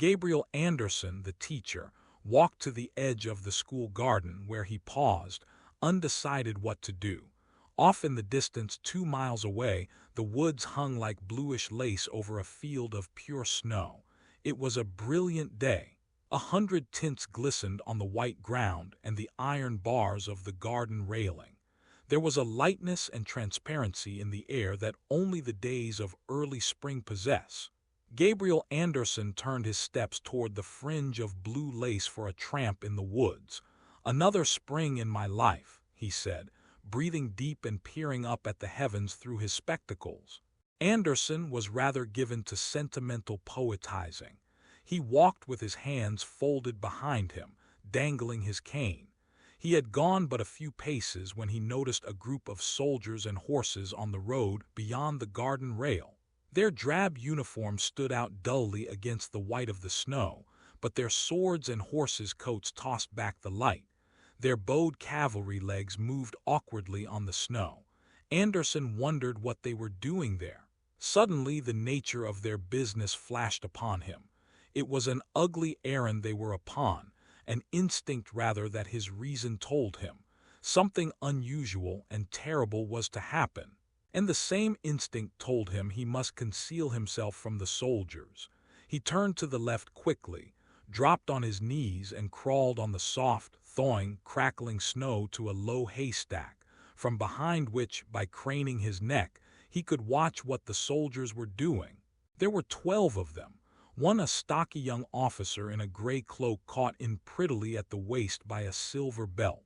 Gabriel Anderson, the teacher, walked to the edge of the school garden where he paused, undecided what to do. Off in the distance, 2 miles away, the woods hung like bluish lace over a field of pure snow. It was a brilliant day. 100 tints glistened on the white ground and the iron bars of the garden railing. There was a lightness and transparency in the air that only the days of early spring possess. Gabriel Anderson turned his steps toward the fringe of blue lace for a tramp in the woods. "Another spring in my life," he said, breathing deep and peering up at the heavens through his spectacles. Anderson was rather given to sentimental poetizing. He walked with his hands folded behind him, dangling his cane. He had gone but a few paces when he noticed a group of soldiers and horses on the road beyond the garden rail. Their drab uniforms stood out dully against the white of the snow, but their swords and horses' coats tossed back the light. Their bowed cavalry legs moved awkwardly on the snow. Anderson wondered what they were doing there. Suddenly the nature of their business flashed upon him. It was an ugly errand they were upon, an instinct rather that his reason told him. Something unusual and terrible was to happen, and the same instinct told him he must conceal himself from the soldiers. He turned to the left quickly, dropped on his knees and crawled on the soft, thawing, crackling snow to a low haystack, from behind which, by craning his neck, he could watch what the soldiers were doing. There were 12 of them, one a stocky young officer in a gray cloak caught in prettily at the waist by a silver belt.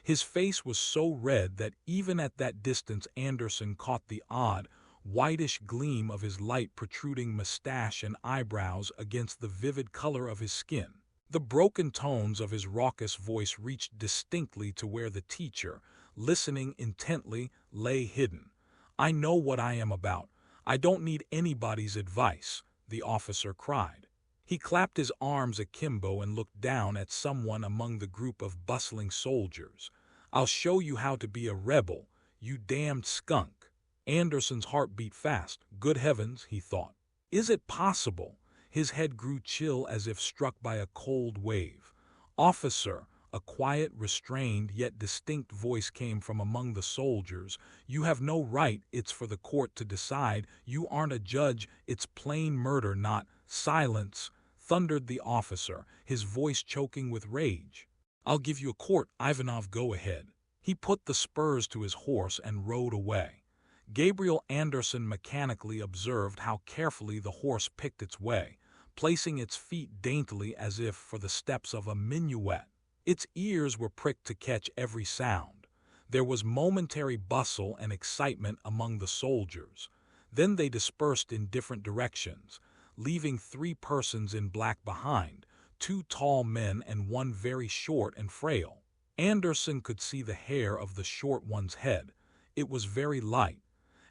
His face was so red that even at that distance Anderson caught the odd, whitish gleam of his light protruding mustache and eyebrows against the vivid color of his skin. The broken tones of his raucous voice reached distinctly to where the teacher, listening intently, lay hidden. "I know what I am about. I don't need anybody's advice," the officer cried. He clapped his arms akimbo and looked down at someone among the group of bustling soldiers. "I'll show you how to be a rebel, you damned skunk." Anderson's heart beat fast. Good heavens, he thought. Is it possible? His head grew chill as if struck by a cold wave. "Officer," a quiet, restrained, yet distinct voice came from among the soldiers. "You have no right, it's for the court to decide. You aren't a judge, it's plain murder, not—" "Silence," thundered the officer, his voice choking with rage. "I'll give you a court, Ivanov, go ahead." He put the spurs to his horse and rode away. Gabriel Anderson mechanically observed how carefully the horse picked its way, placing its feet daintily as if for the steps of a minuet. Its ears were pricked to catch every sound. There was momentary bustle and excitement among the soldiers. Then they dispersed in different directions, leaving 3 persons in black behind, 2 tall men and 1 very short and frail. Anderson could see the hair of the short one's head. It was very light,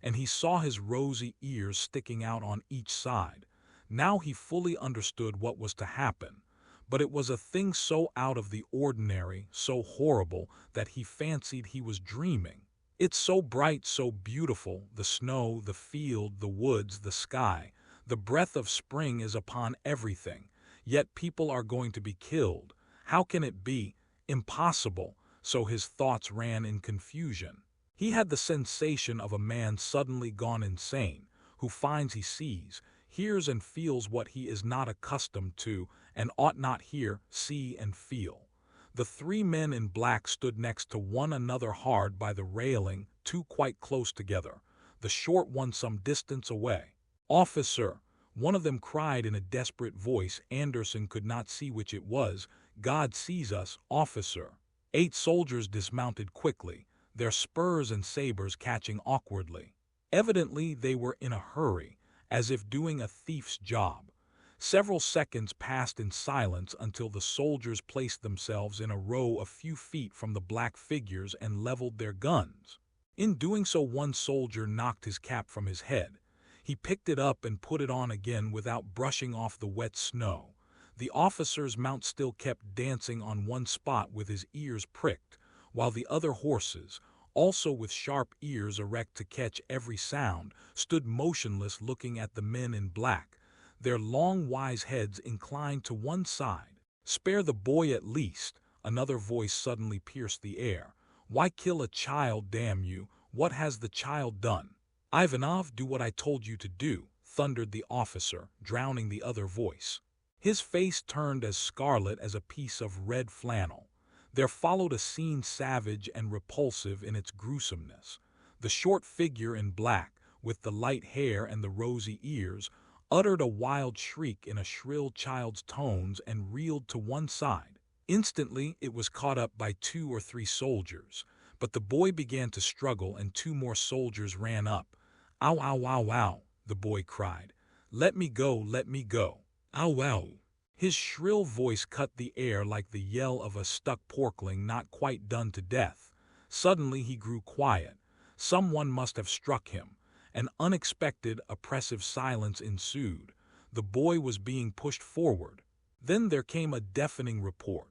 and he saw his rosy ears sticking out on each side. Now he fully understood what was to happen, but it was a thing so out of the ordinary, so horrible, that he fancied he was dreaming. It's so bright, so beautiful, the snow, the field, the woods, the sky. The breath of spring is upon everything, yet people are going to be killed. How can it be? Impossible. So his thoughts ran in confusion. He had the sensation of a man suddenly gone insane, who finds he sees, hears and feels what he is not accustomed to and ought not hear, see and feel. The 3 men in black stood next to one another hard by the railing, 2 quite close together, the short one some distance away. "Officer," one of them cried in a desperate voice. Anderson could not see which it was. "God sees us, officer." 8 soldiers dismounted quickly, their spurs and sabers catching awkwardly. Evidently they were in a hurry, as if doing a thief's job. Several seconds passed in silence until the soldiers placed themselves in a row a few feet from the black figures and leveled their guns. In doing so, one soldier knocked his cap from his head. He picked it up and put it on again without brushing off the wet snow. The officer's mount still kept dancing on one spot with his ears pricked, while the other horses, also with sharp ears erect to catch every sound, stood motionless looking at the men in black. their long wise heads inclined to one side. "Spare the boy at least," another voice suddenly pierced the air. "Why kill a child, damn you? What has the child done?" "Ivanov, do what I told you to do," thundered the officer, drowning the other voice. His face turned as scarlet as a piece of red flannel. There followed a scene savage and repulsive in its gruesomeness. The short figure in black, with the light hair and the rosy ears, uttered a wild shriek in a shrill child's tones and reeled to one side. Instantly it was caught up by 2 or 3 soldiers, but the boy began to struggle and 2 more soldiers ran up. "Ow, ow, ow, ow," the boy cried. "Let me go, let me go. Ow, ow." His shrill voice cut the air like the yell of a stuck porkling not quite done to death. Suddenly he grew quiet. Someone must have struck him. An unexpected, oppressive silence ensued. The boy was being pushed forward. Then there came a deafening report.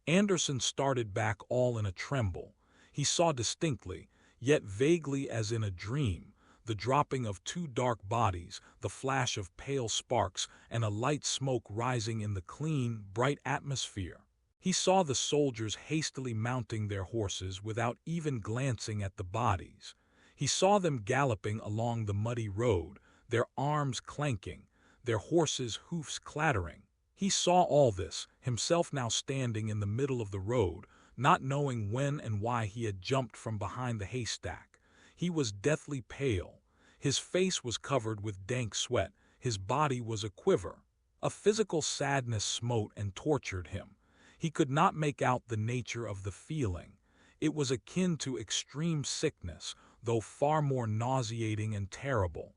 Anderson started back all in a tremble. He saw distinctly, yet vaguely as in a dream, the dropping of 2 dark bodies, the flash of pale sparks, and a light smoke rising in the clean, bright atmosphere. He saw the soldiers hastily mounting their horses without even glancing at the bodies. He saw them galloping along the muddy road, their arms clanking, their horses' hoofs clattering. He saw all this, himself now standing in the middle of the road, not knowing when and why he had jumped from behind the haystack. He was deathly pale. His face was covered with dank sweat. His body was aquiver. A physical sadness smote and tortured him. He could not make out the nature of the feeling. It was akin to extreme sickness, though far more nauseating and terrible.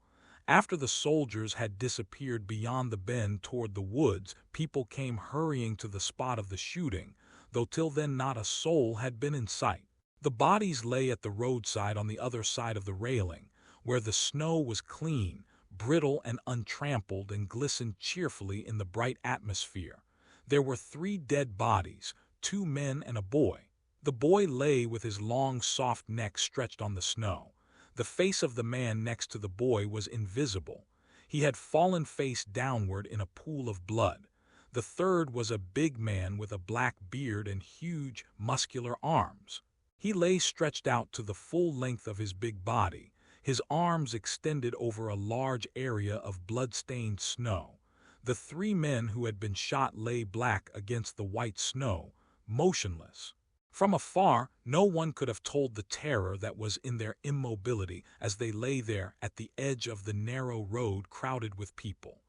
After the soldiers had disappeared beyond the bend toward the woods, people came hurrying to the spot of the shooting, though till then not a soul had been in sight. The bodies lay at the roadside on the other side of the railing, where the snow was clean, brittle and untrampled and glistened cheerfully in the bright atmosphere. There were 3 dead bodies, 2 men and a boy. The boy lay with his long, soft neck stretched on the snow. The face of the man next to the boy was invisible. He had fallen face downward in a pool of blood. The third was a big man with a black beard and huge, muscular arms. He lay stretched out to the full length of his big body, his arms extended over a large area of blood-stained snow. The 3 men who had been shot lay black against the white snow, motionless. From afar, no one could have told the terror that was in their immobility as they lay there at the edge of the narrow road crowded with people.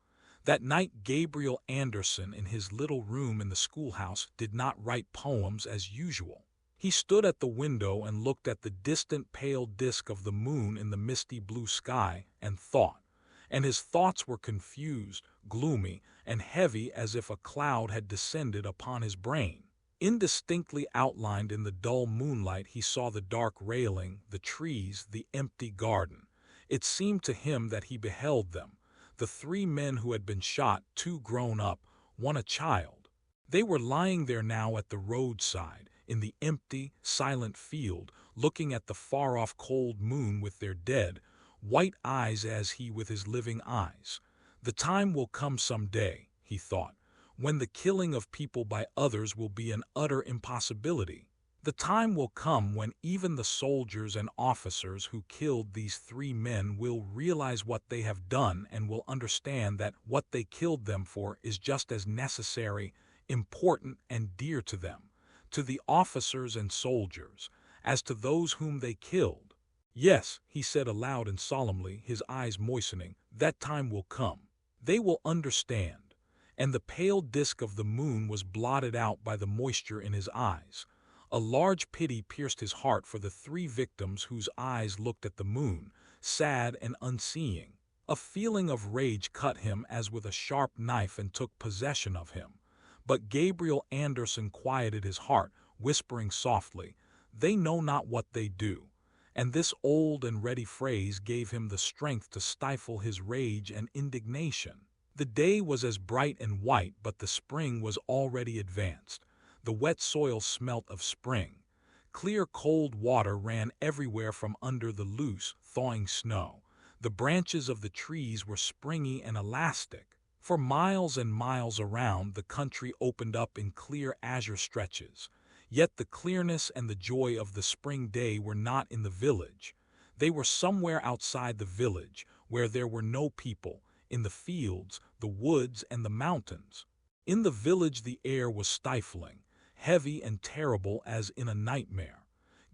That night Gabriel Anderson in his little room in the schoolhouse did not write poems as usual. He stood at the window and looked at the distant pale disk of the moon in the misty blue sky and thought. And his thoughts were confused, gloomy, and heavy as if a cloud had descended upon his brain. Indistinctly outlined in the dull moonlight he saw the dark railing, the trees, the empty garden. It seemed to him that he beheld them, the 3 men who had been shot, 2 grown up, 1 a child. They were lying there now at the roadside, in the empty, silent field, looking at the far-off cold moon with their dead, white eyes as he with his living eyes. The time will come some day, he thought, when the killing of people by others will be an utter impossibility. The time will come when even the soldiers and officers who killed these 3 men will realize what they have done and will understand that what they killed them for is just as necessary, important, and dear to them, to the officers and soldiers, as to those whom they killed. "Yes," he said aloud and solemnly, his eyes moistening, "that time will come. They will understand." And the pale disk of the moon was blotted out by the moisture in his eyes. A large pity pierced his heart for the 3 victims whose eyes looked at the moon, sad and unseeing. A feeling of rage cut him as with a sharp knife and took possession of him. But Gabriel Anderson quieted his heart, whispering softly, "They know not what they do." And this old and ready phrase gave him the strength to stifle his rage and indignation. The day was as bright and white, but the spring was already advanced. The wet soil smelt of spring. Clear cold water ran everywhere from under the loose, thawing snow. The branches of the trees were springy and elastic. For miles and miles around, the country opened up in clear azure stretches. Yet the clearness and the joy of the spring day were not in the village. They were somewhere outside the village, where there were no people, in the fields, the woods, and the mountains. In the village the air was stifling, heavy and terrible as in a nightmare.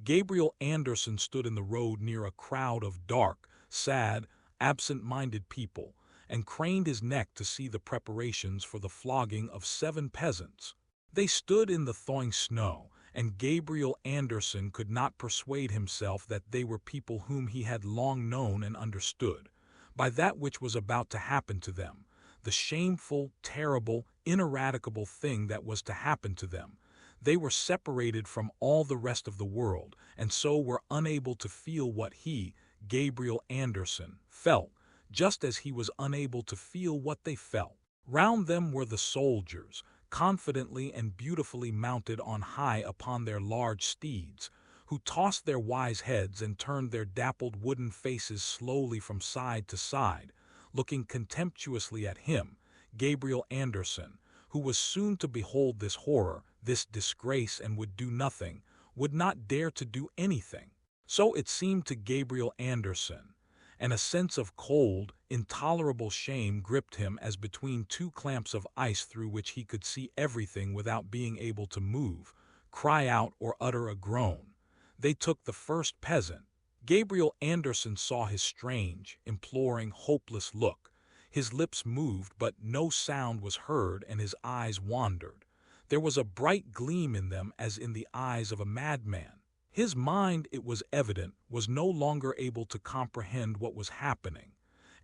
Gabriel Anderson stood in the road near a crowd of dark, sad, absent-minded people, and craned his neck to see the preparations for the flogging of 7 peasants. They stood in the thawing snow, and Gabriel Anderson could not persuade himself that they were people whom he had long known and understood. By that which was about to happen to them, the shameful, terrible, ineradicable thing that was to happen to them, they were separated from all the rest of the world, and so were unable to feel what he, Gabriel Anderson, felt, just as he was unable to feel what they felt. Round them were the soldiers, confidently and beautifully mounted on high upon their large steeds, who tossed their wise heads and turned their dappled wooden faces slowly from side to side, looking contemptuously at him, Gabriel Anderson, who was soon to behold this horror, this disgrace, and would do nothing, would not dare to do anything. So it seemed to Gabriel Anderson, and a sense of cold, intolerable shame gripped him as between 2 clamps of ice through which he could see everything without being able to move, cry out, or utter a groan. They took the first peasant. Gabriel Anderson saw his strange, imploring, hopeless look. His lips moved, but no sound was heard, and his eyes wandered. There was a bright gleam in them as in the eyes of a madman. His mind, it was evident, was no longer able to comprehend what was happening,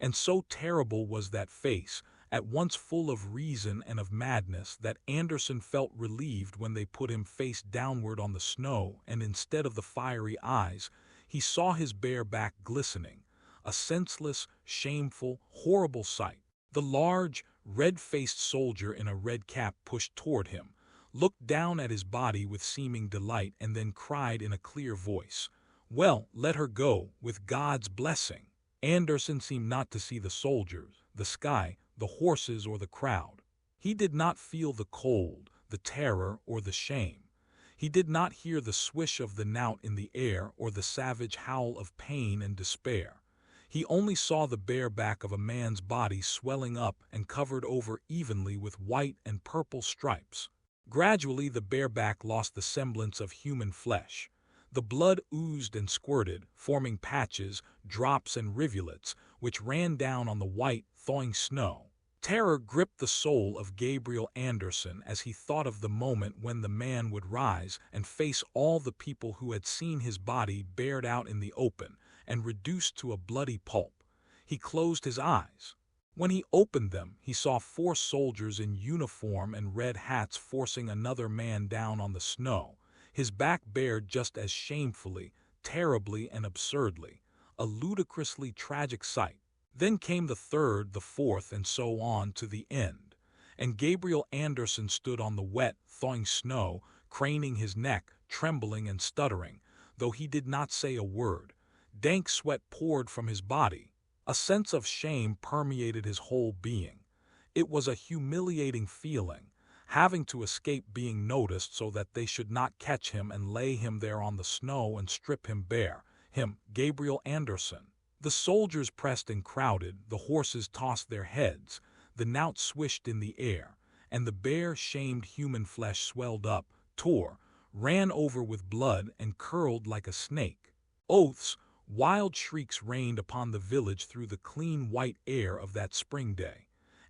and so terrible was that face, at once full of reason and of madness, that Anderson felt relieved when they put him face downward on the snow, and instead of the fiery eyes, he saw his bare back glistening, a senseless, shameful, horrible sight. The large, red-faced soldier in a red cap pushed toward him, looked down at his body with seeming delight, and then cried in a clear voice, "Well, let her go, with God's blessing." Anderson seemed not to see the soldiers, the sky, the horses, or the crowd. He did not feel the cold, the terror, or the shame. He did not hear the swish of the knout in the air or the savage howl of pain and despair. He only saw the bare back of a man's body swelling up and covered over evenly with white and purple stripes. Gradually the bare back lost the semblance of human flesh. The blood oozed and squirted, forming patches, drops, and rivulets, which ran down on the white, thawing snow. Terror gripped the soul of Gabriel Anderson as he thought of the moment when the man would rise and face all the people who had seen his body bared out in the open and reduced to a bloody pulp. He closed his eyes. When he opened them, he saw 4 soldiers in uniform and red hats forcing another man down on the snow, his back bared just as shamefully, terribly, and absurdly, a ludicrously tragic sight. Then came the 3rd, the 4th, and so on to the end, and Gabriel Anderson stood on the wet, thawing snow, craning his neck, trembling and stuttering, though he did not say a word. Dank sweat poured from his body. A sense of shame permeated his whole being. It was a humiliating feeling, having to escape being noticed so that they should not catch him and lay him there on the snow and strip him bare, him, Gabriel Anderson. The soldiers pressed and crowded, the horses tossed their heads, the knout swished in the air, and the bare, shamed human flesh swelled up, tore, ran over with blood, and curled like a snake. Oaths, wild shrieks rained upon the village through the clean white air of that spring day.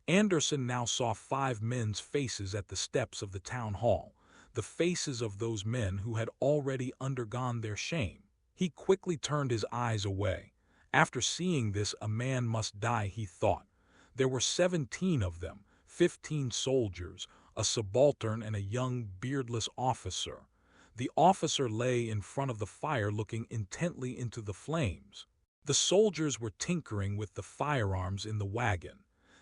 Anderson now saw 5 men's faces at the steps of the town hall, the faces of those men who had already undergone their shame. He quickly turned his eyes away. After seeing this, a man must die, he thought. There were 17 of them, 15 soldiers, a subaltern, and a young beardless officer. The officer lay in front of the fire looking intently into the flames. The soldiers were tinkering with the firearms in the wagon.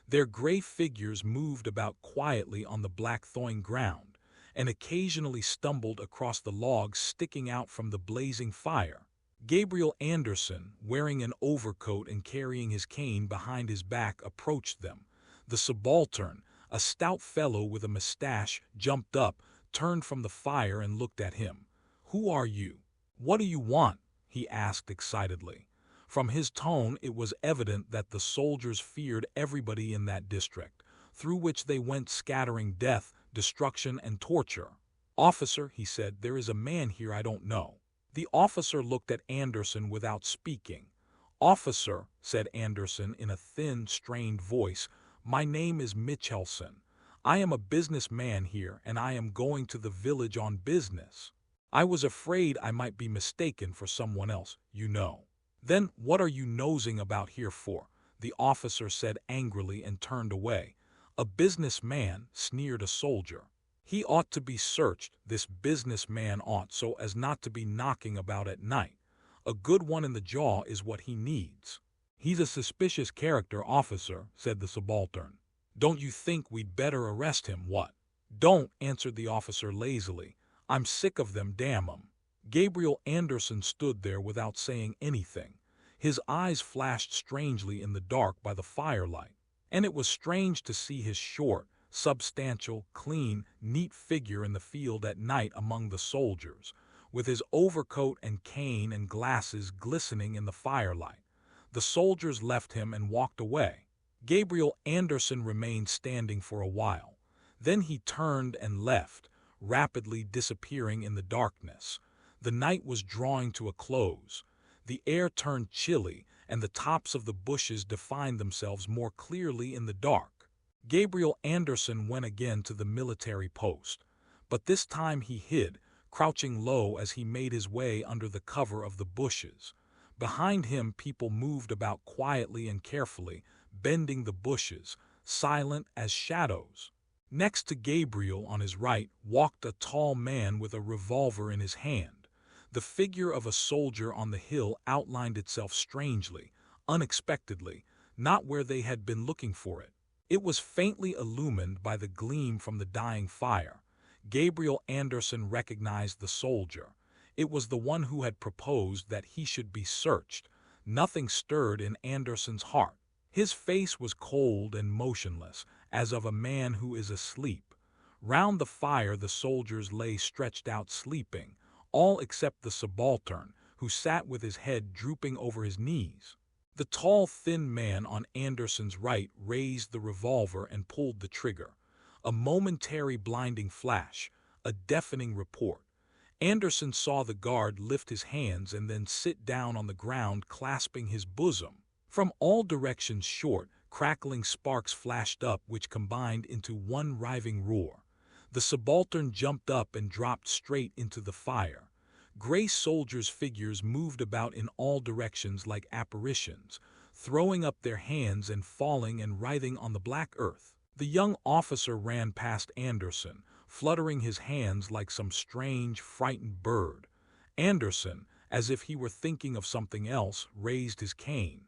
Their gray figures moved about quietly on the black thawing ground, and occasionally stumbled across the logs sticking out from the blazing fire. Gabriel Anderson, wearing an overcoat and carrying his cane behind his back, approached them. The subaltern, a stout fellow with a mustache, jumped up, turned from the fire and looked at him. "Who are you? What do you want?" he asked excitedly. From his tone it was evident that the soldiers feared everybody in that district, through which they went scattering death, destruction, and torture. "Officer," he said, "there is a man here I don't know." The officer looked at Anderson without speaking. "Officer," said Anderson in a thin, strained voice, "my name is Michelson. I am a businessman here, and I am going to the village on business. I was afraid I might be mistaken for someone else, you know." "Then what are you nosing about here for?" the officer said angrily and turned away. "A businessman," sneered a soldier. "He ought to be searched, this businessman ought, so as not to be knocking about at night. A good one in the jaw is what he needs." "He's a suspicious character, officer," said the subaltern. "Don't you think we'd better arrest him, what?" "Don't," answered the officer lazily. "I'm sick of them, damn 'em." Gabriel Anderson stood there without saying anything. His eyes flashed strangely in the dark by the firelight, and it was strange to see his short, substantial, clean, neat figure in the field at night among the soldiers, with his overcoat and cane and glasses glistening in the firelight. The soldiers left him and walked away. Gabriel Anderson remained standing for a while. Then he turned and left, rapidly disappearing in the darkness. The night was drawing to a close. The air turned chilly, and the tops of the bushes defined themselves more clearly in the dark. Gabriel Anderson went again to the military post, but this time he hid, crouching low as he made his way under the cover of the bushes. Behind him people moved about quietly and carefully, bending the bushes, silent as shadows. Next to Gabriel on his right walked a tall man with a revolver in his hand. The figure of a soldier on the hill outlined itself strangely, unexpectedly, not where they had been looking for it. It was faintly illumined by the gleam from the dying fire. Gabriel Anderson recognized the soldier. It was the one who had proposed that he should be searched. Nothing stirred in Anderson's heart. His face was cold and motionless, as of a man who is asleep. Round the fire the soldiers lay stretched out sleeping, all except the subaltern, who sat with his head drooping over his knees. The tall, thin man on Anderson's right raised the revolver and pulled the trigger. A momentary blinding flash, a deafening report. Anderson saw the guard lift his hands and then sit down on the ground, clasping his bosom. From all directions short, crackling sparks flashed up which combined into one riving roar. The subaltern jumped up and dropped straight into the fire. Gray soldiers' figures moved about in all directions like apparitions, throwing up their hands and falling and writhing on the black earth. The young officer ran past Anderson, fluttering his hands like some strange, frightened bird. Anderson, as if he were thinking of something else, raised his cane.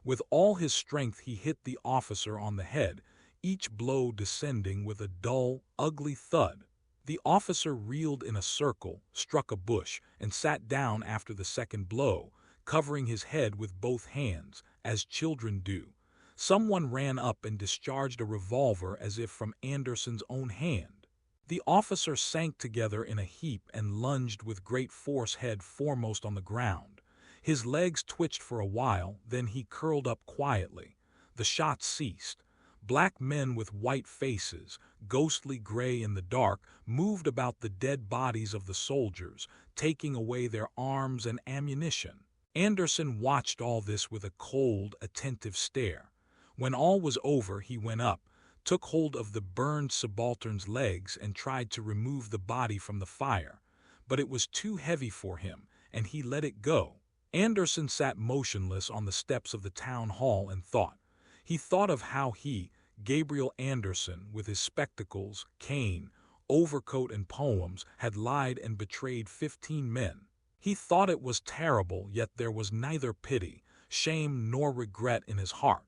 With all his strength he hit the officer on the head, each blow descending with a dull, ugly thud. The officer reeled in a circle, struck a bush, and sat down after the second blow, covering his head with both hands, as children do. Someone ran up and discharged a revolver as if from Anderson's own hand. The officer sank together in a heap and lunged with great force head foremost on the ground. His legs twitched for a while, then he curled up quietly. The shots ceased. Black men with white faces, ghostly gray in the dark, moved about the dead bodies of the soldiers, taking away their arms and ammunition. Anderson watched all this with a cold, attentive stare. When all was over, he went up, took hold of the burned subaltern's legs and tried to remove the body from the fire. But it was too heavy for him, and he let it go. Anderson sat motionless on the steps of the town hall and thought. He thought of how he, Gabriel Anderson, with his spectacles, cane, overcoat, and poems, had lied and betrayed 15 men. He thought it was terrible, yet there was neither pity, shame, nor regret in his heart.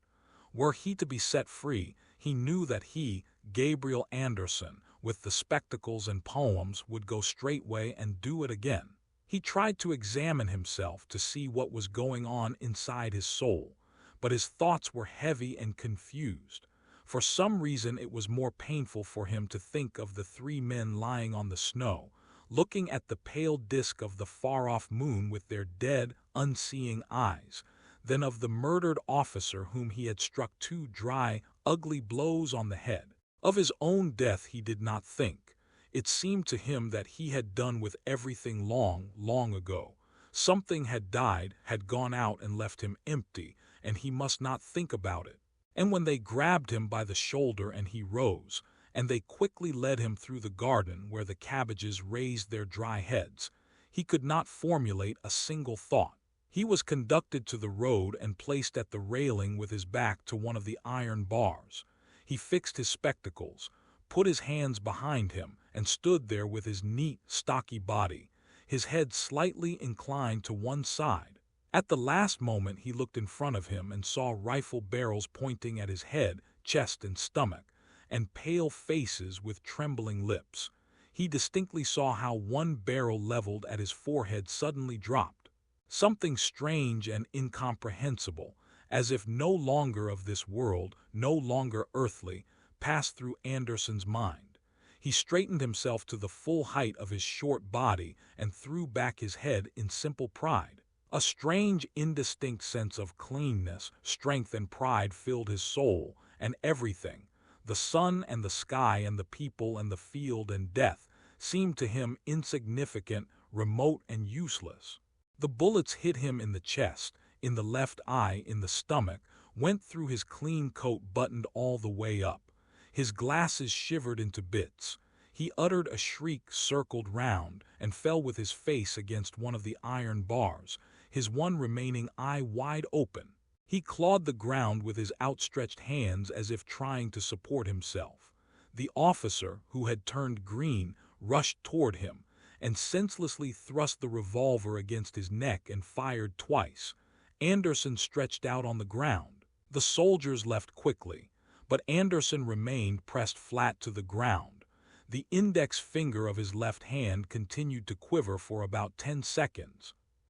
Were he to be set free, he knew that he, Gabriel Anderson, with the spectacles and poems, would go straightway and do it again. He tried to examine himself to see what was going on inside his soul, but his thoughts were heavy and confused. For some reason it was more painful for him to think of the three men lying on the snow, looking at the pale disk of the far-off moon with their dead, unseeing eyes, than of the murdered officer whom he had struck two dry, ugly blows on the head. Of his own death he did not think. It seemed to him that he had done with everything long, long ago. Something had died, had gone out and left him empty, and he must not think about it. And when they grabbed him by the shoulder and he rose, and they quickly led him through the garden where the cabbages raised their dry heads, he could not formulate a single thought. He was conducted to the road and placed at the railing with his back to one of the iron bars. He fixed his spectacles, put his hands behind him, and stood there with his neat, stocky body, his head slightly inclined to one side. At the last moment he looked in front of him and saw rifle barrels pointing at his head, chest, and stomach, and pale faces with trembling lips. He distinctly saw how one barrel leveled at his forehead suddenly dropped. Something strange and incomprehensible, as if no longer of this world, no longer earthly, passed through Anderson's mind. He straightened himself to the full height of his short body and threw back his head in simple pride. A strange, indistinct sense of cleanness, strength, and pride filled his soul, and everything, the sun and the sky and the people and the field and death, seemed to him insignificant, remote, and useless. The bullets hit him in the chest, in the left eye, in the stomach, went through his clean coat buttoned all the way up. His glasses shivered into bits. He uttered a shriek, circled round, and fell with his face against one of the iron bars, his one remaining eye wide open. He clawed the ground with his outstretched hands as if trying to support himself. The officer, who had turned green, rushed toward him, and senselessly thrust the revolver against his neck and fired twice. Anderson stretched out on the ground. The soldiers left quickly, but Anderson remained pressed flat to the ground. The index finger of his left hand continued to quiver for about 10 seconds.